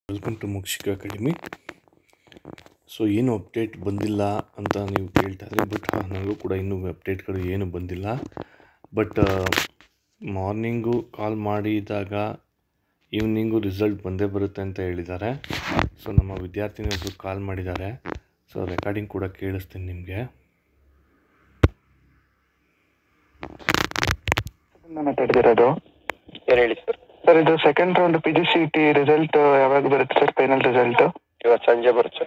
Welcome to Mukshika academy. So ಏನು update ಬಂದಿಲ್ಲ ಅಂತ ನೀವು ಕೇಳ್ತಾ ಇದ್ರಿ, ಬಟ್ ನನಗೂ ಕೂಡ ಇನ್ನೂ ಅಪ್ಡೇಟ್ಗಳು ಏನು ಬಂದಿಲ್ಲ. ಬಟ್ ಮಾರ್ನಿಂಗು ಕಾಲ್ ಮಾಡಿದಾಗ ಈವ್ನಿಂಗು ರಿಸಲ್ಟ್ ಬಂದೇ ಬರುತ್ತೆ ಅಂತ ಹೇಳಿದ್ದಾರೆ. ಸೊ ನಮ್ಮ ವಿದ್ಯಾರ್ಥಿನಿಯೊಬ್ಬರು ಕಾಲ್ ಮಾಡಿದ್ದಾರೆ. ಸೊ ರೆಕಾರ್ಡಿಂಗ್ ಕೂಡ ಕೇಳಿಸ್ತೀನಿ ನಿಮಗೆ. ಮಾತಾಡ್ತಿರೋದು ಹೇಳಿ ಸರ್. ಸರ್, ಇದು ಸೆಕೆಂಡ್ ರೌಂಡ್ PGCET ರಿಸಲ್ಟ್ ಯಾವಾಗ ಬರುತ್ತೆ ಸರ್? ಫೈನಲ್ ರಿಸಲ್ಟ್ ಇವತ್ತು ಸಂಜೆ ಬರುತ್ತೆ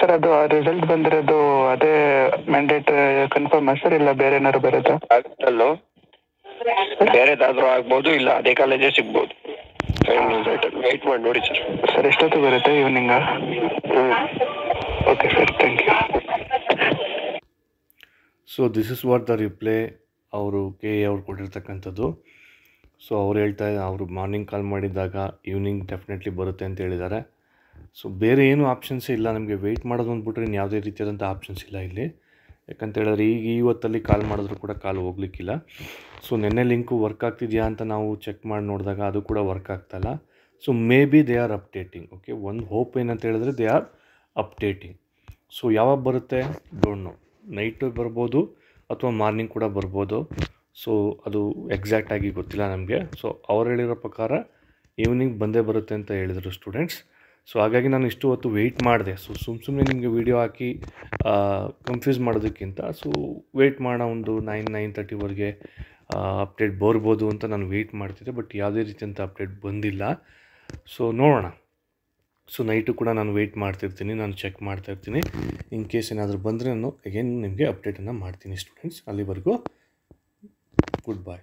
ಸರ್. ಅದು ಆ ರಿಸಲ್ಟ್ ಬಂದಿರೋದು ಅದೇ ಮ್ಯಾಂಡೇಟ್ ಕನ್ಫರ್ಮ್ ಸರ್, ಇಲ್ಲ ಬೇರೆ ಏನಾದ್ರು ಬರುತ್ತಾ? ಅಲ್ಲೋ ಬೇರೆದಾದ್ರೂ ಆಗ್ಬೋದು, ಇಲ್ಲ ಅದೇ ಕಾಲೇಜೇ ಸಿಗ್ಬೋದು. ಫೈನಲ್ ರಿಸಲ್ಟ್ ವೆಯ್ಟ್ ಮಾಡಿ ನೋಡಿ ಸರ್. ಸರ್, ಎಷ್ಟೊತ್ತು ಬರುತ್ತೆ? Evening? Okay sir, thank you. So this is what the reply ಅವರು ಅವ್ರು ಕೊಟ್ಟಿರ್ತಕ್ಕಂಥದ್ದು. ಸೊ ಅವ್ರು ಅವರು ಮಾರ್ನಿಂಗ್ ಕಾಲ್ ಮಾಡಿದಾಗ ಈವ್ನಿಂಗ್ ಡೆಫಿನೆಟ್ಲಿ ಬರುತ್ತೆ ಅಂತ ಹೇಳಿದ್ದಾರೆ. ಸೊ ಬೇರೆ ಏನು ಆಪ್ಷನ್ಸೇ ಇಲ್ಲ, ನಮಗೆ ವೆಯ್ಟ್ ಮಾಡೋದು ಅಂದ್ಬಿಟ್ರೆ ಇನ್ನು ಯಾವುದೇ ರೀತಿಯಾದಂಥ ಆಪ್ಷನ್ಸ್ ಇಲ್ಲ ಇಲ್ಲಿ. ಯಾಕಂತ ಹೇಳಿದ್ರೆ ಇವತ್ತಲ್ಲಿ ಕಾಲ್ ಮಾಡಿದ್ರು ಕೂಡ ಕಾಲ್ ಹೋಗ್ಲಿಕ್ಕಿಲ್ಲ. ಸೊ ನೆನ್ನೆ ಲಿಂಕು ವರ್ಕ್ ಆಗ್ತಿದೆಯಾ ಅಂತ ನಾವು ಚೆಕ್ ಮಾಡಿ ನೋಡಿದಾಗ ಅದು ಕೂಡ ವರ್ಕ್ ಆಗ್ತಾಯಿಲ್ಲ. So may be they are updating. Okay, ಒಂದು ಹೋಪ್ ಏನಂತ ಹೇಳಿದ್ರೆ ದೇ ಆರ್ ಅಪ್ಡೇಟಿಂಗ್. ಸೊ ಯಾವಾಗ ಬರುತ್ತೆ ಡೋಂಟ್ ನೋ, ನೈಟು ಬರ್ಬೋದು ಅಥವಾ ಮಾರ್ನಿಂಗ್ ಕೂಡ ಬರ್ಬೋದು. ಸೊ ಅದು ಎಕ್ಸಾಕ್ಟಾಗಿ ಗೊತ್ತಿಲ್ಲ ನಮಗೆ. ಸೊ ಅವ್ರು ಹೇಳಿರೋ ಪ್ರಕಾರ ಈವ್ನಿಂಗ್ ಬಂದೇ ಬರುತ್ತೆ ಅಂತ ಹೇಳಿದರು ಸ್ಟೂಡೆಂಟ್ಸ್. ಸೊ ಹಾಗಾಗಿ ನಾನು ಇಷ್ಟು ಹೊತ್ತು ವೆಯ್ಟ್ ಮಾಡಿದೆ. ಸೊ ಸುಮ್ಮನೆ ನಿಮಗೆ ವೀಡಿಯೋ ಹಾಕಿ ಕನ್ಫ್ಯೂಸ್ ಮಾಡೋದಕ್ಕಿಂತ ಸೊ ವೆಯ್ಟ್ ಮಾಡೋ ಒಂದು 9-9:30ವರೆಗೆ ಅಪ್ಡೇಟ್ ಬರ್ಬೋದು ಅಂತ ನಾನು ವೆಯ್ಟ್ ಮಾಡ್ತಿದ್ದೆ. ಬಟ್ ಯಾವುದೇ ರೀತಿಯಂಥ ಅಪ್ಡೇಟ್ ಬಂದಿಲ್ಲ. ಸೊ ನೋಡೋಣ. ಸೊ ನೈಟು ಕೂಡ ನಾನು ವೆಯ್ಟ್ ಮಾಡ್ತಿರ್ತೀನಿ, ನಾನು ಚೆಕ್ ಮಾಡ್ತಾಯಿರ್ತೀನಿ. ಇನ್ ಕೇಸ್ ಏನಾದರೂ ಬಂದರೆ ನಾನು ಅಗೇನ್ ನಿಮಗೆ ಅಪ್ಡೇಟನ್ನು ಮಾಡ್ತೀನಿ ಸ್ಟೂಡೆಂಟ್ಸ್. ಅಲ್ಲಿವರೆಗೂ ಗುಡ್ ಬಾಯ್.